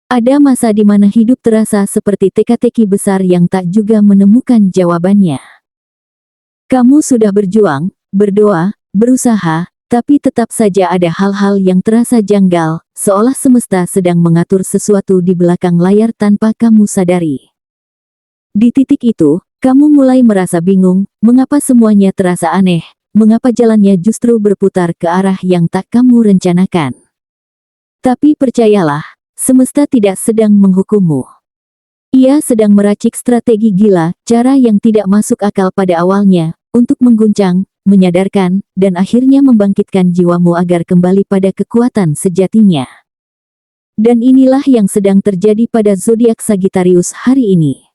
Ada masa di mana hidup terasa seperti teka-teki besar yang tak juga menemukan jawabannya. Kamu sudah berjuang, berdoa, berusaha, tapi tetap saja ada hal-hal yang terasa janggal, seolah semesta sedang mengatur sesuatu di belakang layar tanpa kamu sadari. Di titik itu, kamu mulai merasa bingung, mengapa semuanya terasa aneh, mengapa jalannya justru berputar ke arah yang tak kamu rencanakan. Tapi percayalah, semesta tidak sedang menghukummu. Ia sedang meracik strategi gila, cara yang tidak masuk akal pada awalnya, untuk mengguncang, menyadarkan, dan akhirnya membangkitkan jiwamu agar kembali pada kekuatan sejatinya. Dan inilah yang sedang terjadi pada zodiak Sagittarius hari ini.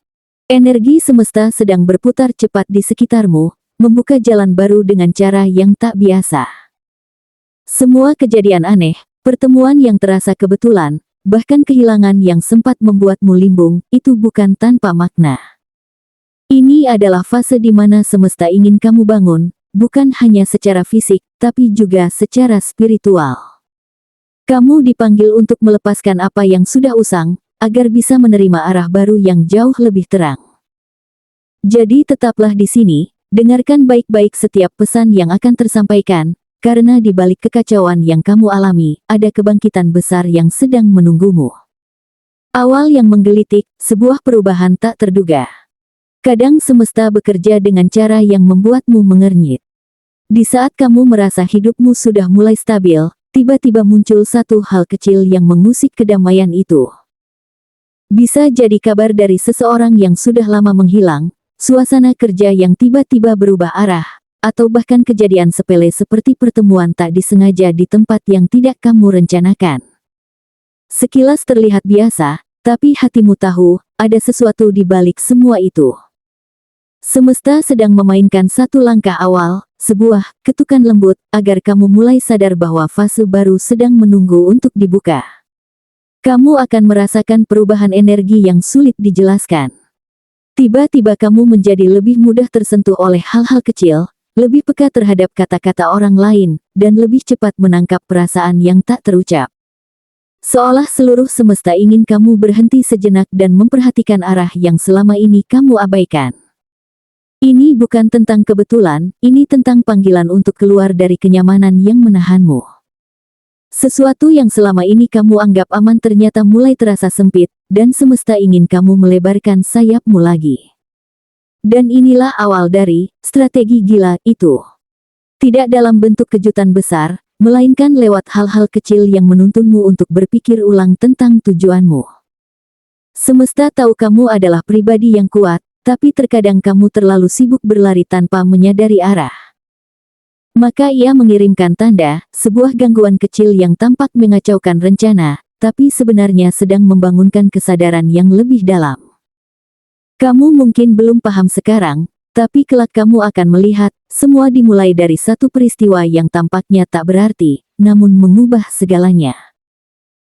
Energi semesta sedang berputar cepat di sekitarmu, membuka jalan baru dengan cara yang tak biasa. Semua kejadian aneh, pertemuan yang terasa kebetulan, bahkan kehilangan yang sempat membuatmu limbung, itu bukan tanpa makna. Ini adalah fase di mana semesta ingin kamu bangun, bukan hanya secara fisik, tapi juga secara spiritual. Kamu dipanggil untuk melepaskan apa yang sudah usang, agar bisa menerima arah baru yang jauh lebih terang. Jadi tetaplah di sini, dengarkan baik-baik setiap pesan yang akan tersampaikan, karena di balik kekacauan yang kamu alami, ada kebangkitan besar yang sedang menunggumu. Awal yang menggelitik, sebuah perubahan tak terduga. Kadang semesta bekerja dengan cara yang membuatmu mengernyit. Di saat kamu merasa hidupmu sudah mulai stabil, tiba-tiba muncul satu hal kecil yang mengusik kedamaian itu. Bisa jadi kabar dari seseorang yang sudah lama menghilang, suasana kerja yang tiba-tiba berubah arah, atau bahkan kejadian sepele seperti pertemuan tak disengaja di tempat yang tidak kamu rencanakan. Sekilas terlihat biasa, tapi hatimu tahu, ada sesuatu di balik semua itu. Semesta sedang memainkan satu langkah awal, sebuah ketukan lembut, agar kamu mulai sadar bahwa fase baru sedang menunggu untuk dibuka. Kamu akan merasakan perubahan energi yang sulit dijelaskan. Tiba-tiba kamu menjadi lebih mudah tersentuh oleh hal-hal kecil, lebih peka terhadap kata-kata orang lain, dan lebih cepat menangkap perasaan yang tak terucap. Seolah seluruh semesta ingin kamu berhenti sejenak dan memperhatikan arah yang selama ini kamu abaikan. Ini bukan tentang kebetulan, ini tentang panggilan untuk keluar dari kenyamanan yang menahanmu. Sesuatu yang selama ini kamu anggap aman ternyata mulai terasa sempit, dan semesta ingin kamu melebarkan sayapmu lagi. Dan inilah awal dari strategi gila itu. Tidak dalam bentuk kejutan besar, melainkan lewat hal-hal kecil yang menuntunmu untuk berpikir ulang tentang tujuanmu. Semesta tahu kamu adalah pribadi yang kuat, tapi terkadang kamu terlalu sibuk berlari tanpa menyadari arah. Maka ia mengirimkan tanda, sebuah gangguan kecil yang tampak mengacaukan rencana, tapi sebenarnya sedang membangunkan kesadaran yang lebih dalam. Kamu mungkin belum paham sekarang, tapi kelak kamu akan melihat, semua dimulai dari satu peristiwa yang tampaknya tak berarti, namun mengubah segalanya.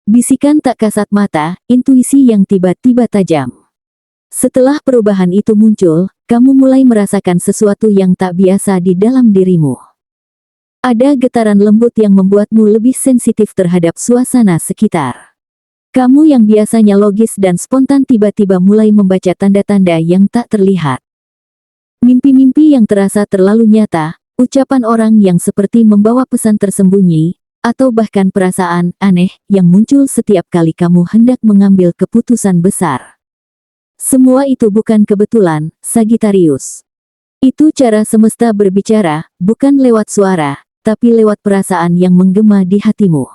Bisikan tak kasat mata, intuisi yang tiba-tiba tajam. Setelah perubahan itu muncul, kamu mulai merasakan sesuatu yang tak biasa di dalam dirimu. Ada getaran lembut yang membuatmu lebih sensitif terhadap suasana sekitar. Kamu yang biasanya logis dan spontan tiba-tiba mulai membaca tanda-tanda yang tak terlihat. Mimpi-mimpi yang terasa terlalu nyata, ucapan orang yang seperti membawa pesan tersembunyi, atau bahkan perasaan aneh yang muncul setiap kali kamu hendak mengambil keputusan besar. Semua itu bukan kebetulan, Sagittarius. Itu cara semesta berbicara, bukan lewat suara, tapi lewat perasaan yang menggema di hatimu.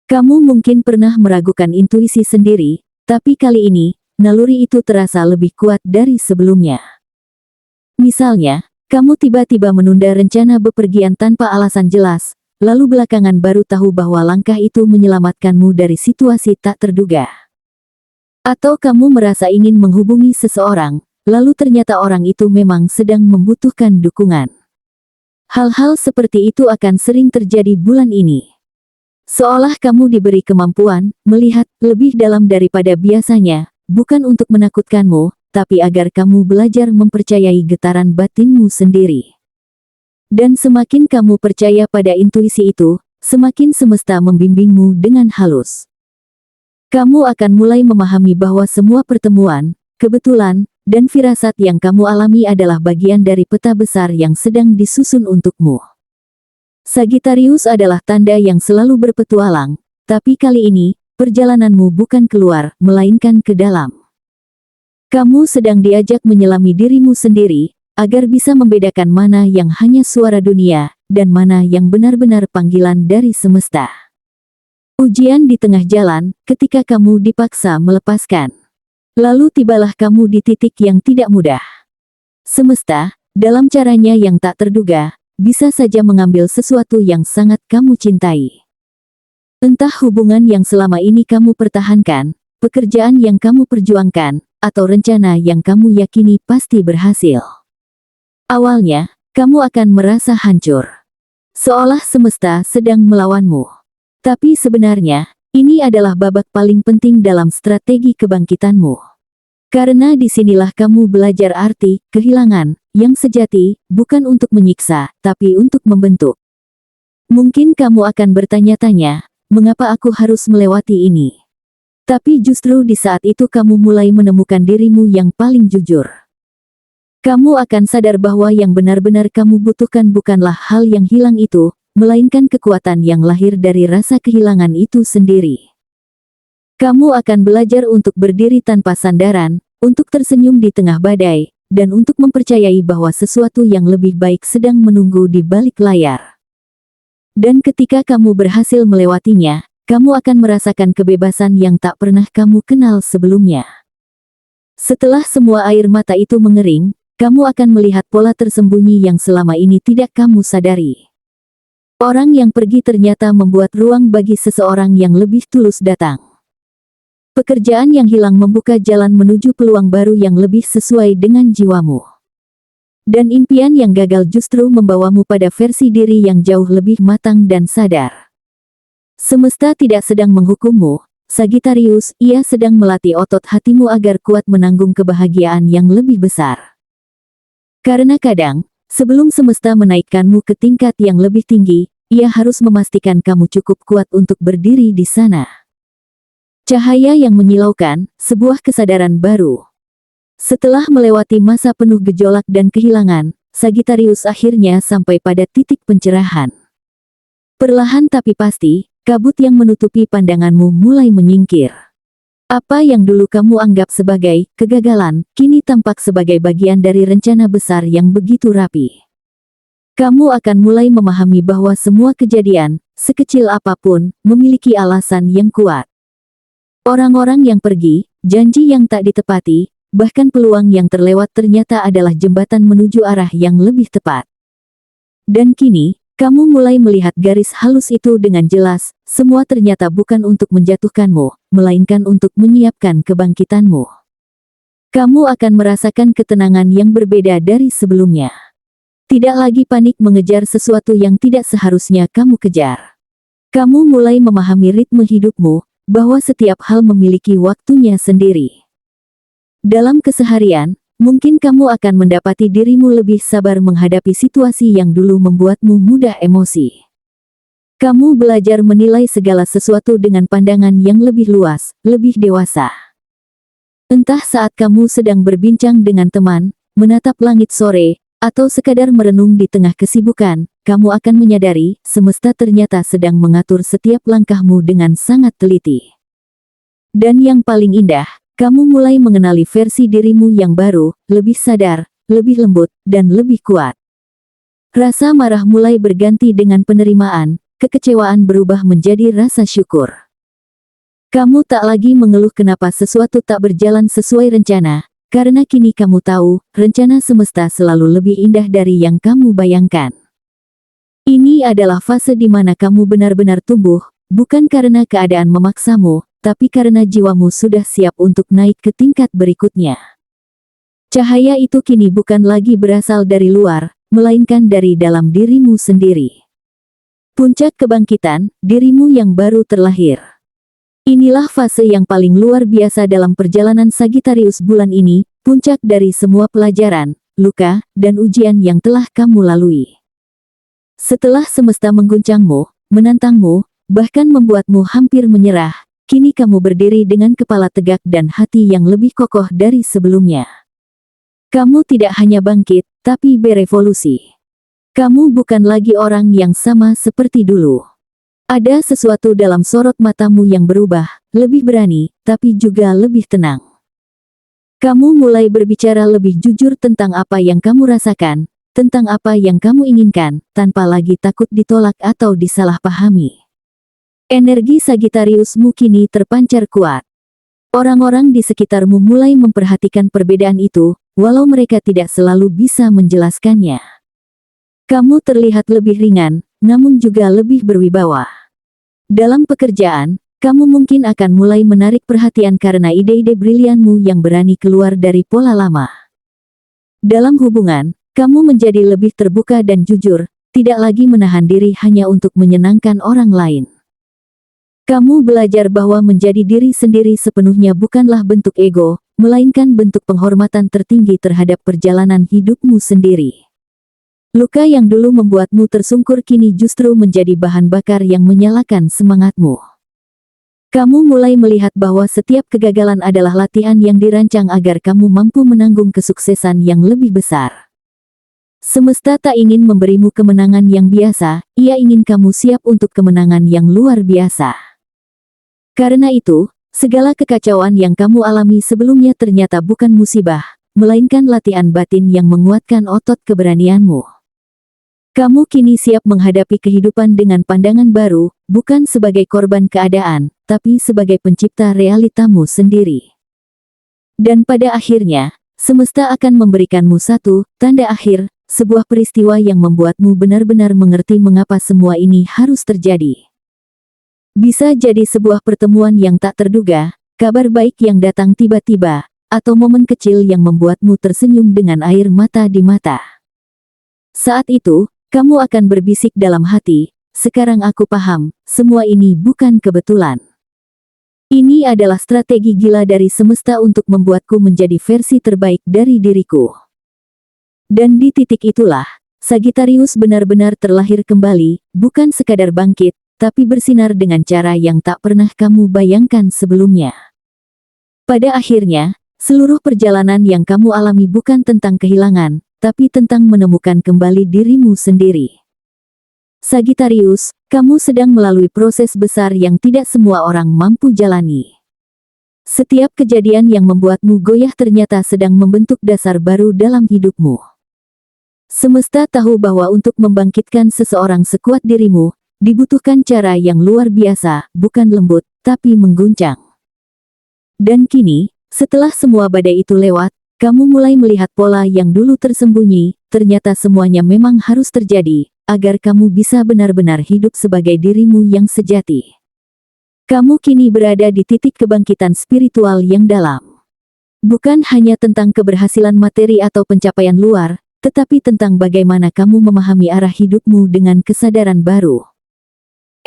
Kamu mungkin pernah meragukan intuisi sendiri, tapi kali ini, naluri itu terasa lebih kuat dari sebelumnya. Misalnya, kamu tiba-tiba menunda rencana bepergian tanpa alasan jelas, lalu belakangan baru tahu bahwa langkah itu menyelamatkanmu dari situasi tak terduga. Atau kamu merasa ingin menghubungi seseorang, lalu ternyata orang itu memang sedang membutuhkan dukungan. Hal-hal seperti itu akan sering terjadi bulan ini. Seolah kamu diberi kemampuan melihat lebih dalam daripada biasanya, bukan untuk menakutkanmu, tapi agar kamu belajar mempercayai getaran batinmu sendiri. Dan semakin kamu percaya pada intuisi itu, semakin semesta membimbingmu dengan halus. Kamu akan mulai memahami bahwa semua pertemuan, kebetulan, dan firasat yang kamu alami adalah bagian dari peta besar yang sedang disusun untukmu. Sagittarius adalah tanda yang selalu berpetualang, tapi kali ini, perjalananmu bukan keluar, melainkan ke dalam. Kamu sedang diajak menyelami dirimu sendiri, agar bisa membedakan mana yang hanya suara dunia, dan mana yang benar-benar panggilan dari semesta. Ujian di tengah jalan, ketika kamu dipaksa melepaskan. Lalu tibalah kamu di titik yang tidak mudah. Semesta, dalam caranya yang tak terduga, bisa saja mengambil sesuatu yang sangat kamu cintai. Entah hubungan yang selama ini kamu pertahankan, pekerjaan yang kamu perjuangkan, atau rencana yang kamu yakini pasti berhasil. Awalnya, kamu akan merasa hancur. Seolah semesta sedang melawanmu. Tapi sebenarnya, ini adalah babak paling penting dalam strategi kebangkitanmu. Karena disinilah kamu belajar arti, kehilangan, yang sejati, bukan untuk menyiksa, tapi untuk membentuk. Mungkin kamu akan bertanya-tanya, mengapa aku harus melewati ini? Tapi justru di saat itu kamu mulai menemukan dirimu yang paling jujur. Kamu akan sadar bahwa yang benar-benar kamu butuhkan bukanlah hal yang hilang itu, melainkan kekuatan yang lahir dari rasa kehilangan itu sendiri. Kamu akan belajar untuk berdiri tanpa sandaran, untuk tersenyum di tengah badai, dan untuk mempercayai bahwa sesuatu yang lebih baik sedang menunggu di balik layar. Dan ketika kamu berhasil melewatinya, kamu akan merasakan kebebasan yang tak pernah kamu kenal sebelumnya. Setelah semua air mata itu mengering, kamu akan melihat pola tersembunyi yang selama ini tidak kamu sadari. Orang yang pergi ternyata membuat ruang bagi seseorang yang lebih tulus datang. Pekerjaan yang hilang membuka jalan menuju peluang baru yang lebih sesuai dengan jiwamu. Dan impian yang gagal justru membawamu pada versi diri yang jauh lebih matang dan sadar. Semesta tidak sedang menghukummu, Sagittarius, ia sedang melatih otot hatimu agar kuat menanggung kebahagiaan yang lebih besar. Karena kadang, sebelum semesta menaikkanmu ke tingkat yang lebih tinggi, ia harus memastikan kamu cukup kuat untuk berdiri di sana. Cahaya yang menyilaukan, sebuah kesadaran baru. Setelah melewati masa penuh gejolak dan kehilangan, Sagittarius akhirnya sampai pada titik pencerahan. Perlahan tapi pasti, kabut yang menutupi pandanganmu mulai menyingkir. Apa yang dulu kamu anggap sebagai kegagalan, kini tampak sebagai bagian dari rencana besar yang begitu rapi. Kamu akan mulai memahami bahwa semua kejadian, sekecil apapun, memiliki alasan yang kuat. Orang-orang yang pergi, janji yang tak ditepati, bahkan peluang yang terlewat ternyata adalah jembatan menuju arah yang lebih tepat. Dan kini, kamu mulai melihat garis halus itu dengan jelas, semua ternyata bukan untuk menjatuhkanmu, melainkan untuk menyiapkan kebangkitanmu. Kamu akan merasakan ketenangan yang berbeda dari sebelumnya. Tidak lagi panik mengejar sesuatu yang tidak seharusnya kamu kejar. Kamu mulai memahami ritme hidupmu, bahwa setiap hal memiliki waktunya sendiri. Dalam keseharian, mungkin kamu akan mendapati dirimu lebih sabar menghadapi situasi yang dulu membuatmu mudah emosi. Kamu belajar menilai segala sesuatu dengan pandangan yang lebih luas, lebih dewasa. Entah saat kamu sedang berbincang dengan teman, menatap langit sore, atau sekadar merenung di tengah kesibukan, kamu akan menyadari, semesta ternyata sedang mengatur setiap langkahmu dengan sangat teliti. Dan yang paling indah, kamu mulai mengenali versi dirimu yang baru, lebih sadar, lebih lembut, dan lebih kuat. Rasa marah mulai berganti dengan penerimaan, kekecewaan berubah menjadi rasa syukur. Kamu tak lagi mengeluh kenapa sesuatu tak berjalan sesuai rencana, karena kini kamu tahu, rencana semesta selalu lebih indah dari yang kamu bayangkan. Ini adalah fase di mana kamu benar-benar tumbuh, bukan karena keadaan memaksamu, tapi karena jiwamu sudah siap untuk naik ke tingkat berikutnya. Cahaya itu kini bukan lagi berasal dari luar, melainkan dari dalam dirimu sendiri. Puncak kebangkitan, dirimu yang baru terlahir. Inilah fase yang paling luar biasa dalam perjalanan Sagittarius bulan ini, puncak dari semua pelajaran, luka, dan ujian yang telah kamu lalui. Setelah semesta mengguncangmu, menantangmu, bahkan membuatmu hampir menyerah, kini kamu berdiri dengan kepala tegak dan hati yang lebih kokoh dari sebelumnya. Kamu tidak hanya bangkit, tapi berevolusi. Kamu bukan lagi orang yang sama seperti dulu. Ada sesuatu dalam sorot matamu yang berubah, lebih berani, tapi juga lebih tenang. Kamu mulai berbicara lebih jujur tentang apa yang kamu rasakan, tentang apa yang kamu inginkan, tanpa lagi takut ditolak atau disalahpahami. Energi Sagittariusmu kini terpancar kuat. Orang-orang di sekitarmu mulai memperhatikan perbedaan itu, walau mereka tidak selalu bisa menjelaskannya. Kamu terlihat lebih ringan, namun juga lebih berwibawa. Dalam pekerjaan, kamu mungkin akan mulai menarik perhatian karena ide-ide brilianmu yang berani keluar dari pola lama. Dalam hubungan, kamu menjadi lebih terbuka dan jujur, tidak lagi menahan diri hanya untuk menyenangkan orang lain. Kamu belajar bahwa menjadi diri sendiri sepenuhnya bukanlah bentuk ego, melainkan bentuk penghormatan tertinggi terhadap perjalanan hidupmu sendiri. Luka yang dulu membuatmu tersungkur kini justru menjadi bahan bakar yang menyalakan semangatmu. Kamu mulai melihat bahwa setiap kegagalan adalah latihan yang dirancang agar kamu mampu menanggung kesuksesan yang lebih besar. Semesta tak ingin memberimu kemenangan yang biasa, ia ingin kamu siap untuk kemenangan yang luar biasa. Karena itu, segala kekacauan yang kamu alami sebelumnya ternyata bukan musibah, melainkan latihan batin yang menguatkan otot keberanianmu. Kamu kini siap menghadapi kehidupan dengan pandangan baru, bukan sebagai korban keadaan, tapi sebagai pencipta realitamu sendiri. Dan pada akhirnya, semesta akan memberikanmu satu tanda akhir, sebuah peristiwa yang membuatmu benar-benar mengerti mengapa semua ini harus terjadi. Bisa jadi sebuah pertemuan yang tak terduga, kabar baik yang datang tiba-tiba, atau momen kecil yang membuatmu tersenyum dengan air mata di mata. Saat itu, kamu akan berbisik dalam hati, sekarang aku paham, semua ini bukan kebetulan. Ini adalah strategi gila dari semesta untuk membuatku menjadi versi terbaik dari diriku. Dan di titik itulah, Sagittarius benar-benar terlahir kembali, bukan sekadar bangkit, tapi bersinar dengan cara yang tak pernah kamu bayangkan sebelumnya. Pada akhirnya, seluruh perjalanan yang kamu alami bukan tentang kehilangan, tapi tentang menemukan kembali dirimu sendiri. Sagittarius, kamu sedang melalui proses besar yang tidak semua orang mampu jalani. Setiap kejadian yang membuatmu goyah ternyata sedang membentuk dasar baru dalam hidupmu. Semesta tahu bahwa untuk membangkitkan seseorang sekuat dirimu, dibutuhkan cara yang luar biasa, bukan lembut, tapi mengguncang. Dan kini, setelah semua badai itu lewat, kamu mulai melihat pola yang dulu tersembunyi, ternyata semuanya memang harus terjadi, agar kamu bisa benar-benar hidup sebagai dirimu yang sejati. Kamu kini berada di titik kebangkitan spiritual yang dalam. Bukan hanya tentang keberhasilan materi atau pencapaian luar, tetapi tentang bagaimana kamu memahami arah hidupmu dengan kesadaran baru.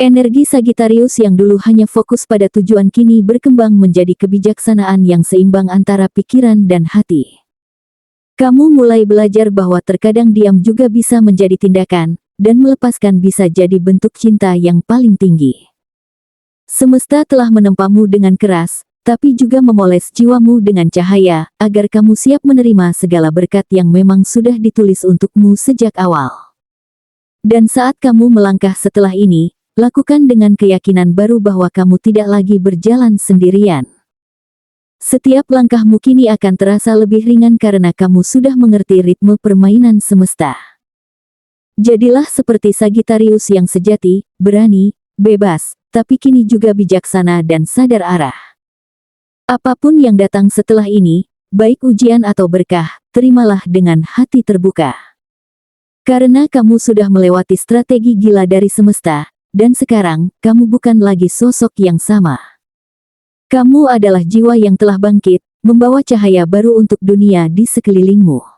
Energi Sagittarius yang dulu hanya fokus pada tujuan kini berkembang menjadi kebijaksanaan yang seimbang antara pikiran dan hati. Kamu mulai belajar bahwa terkadang diam juga bisa menjadi tindakan, dan melepaskan bisa jadi bentuk cinta yang paling tinggi. Semesta telah menempamu dengan keras, tapi juga memoles jiwamu dengan cahaya, agar kamu siap menerima segala berkat yang memang sudah ditulis untukmu sejak awal. Dan saat kamu melangkah setelah ini, lakukan dengan keyakinan baru bahwa kamu tidak lagi berjalan sendirian. Setiap langkahmu kini akan terasa lebih ringan karena kamu sudah mengerti ritme permainan semesta. Jadilah seperti Sagittarius yang sejati, berani, bebas, tapi kini juga bijaksana dan sadar arah. Apapun yang datang setelah ini, baik ujian atau berkah, terimalah dengan hati terbuka. Karena kamu sudah melewati strategi gila dari semesta, dan sekarang, kamu bukan lagi sosok yang sama. Kamu adalah jiwa yang telah bangkit, membawa cahaya baru untuk dunia di sekelilingmu.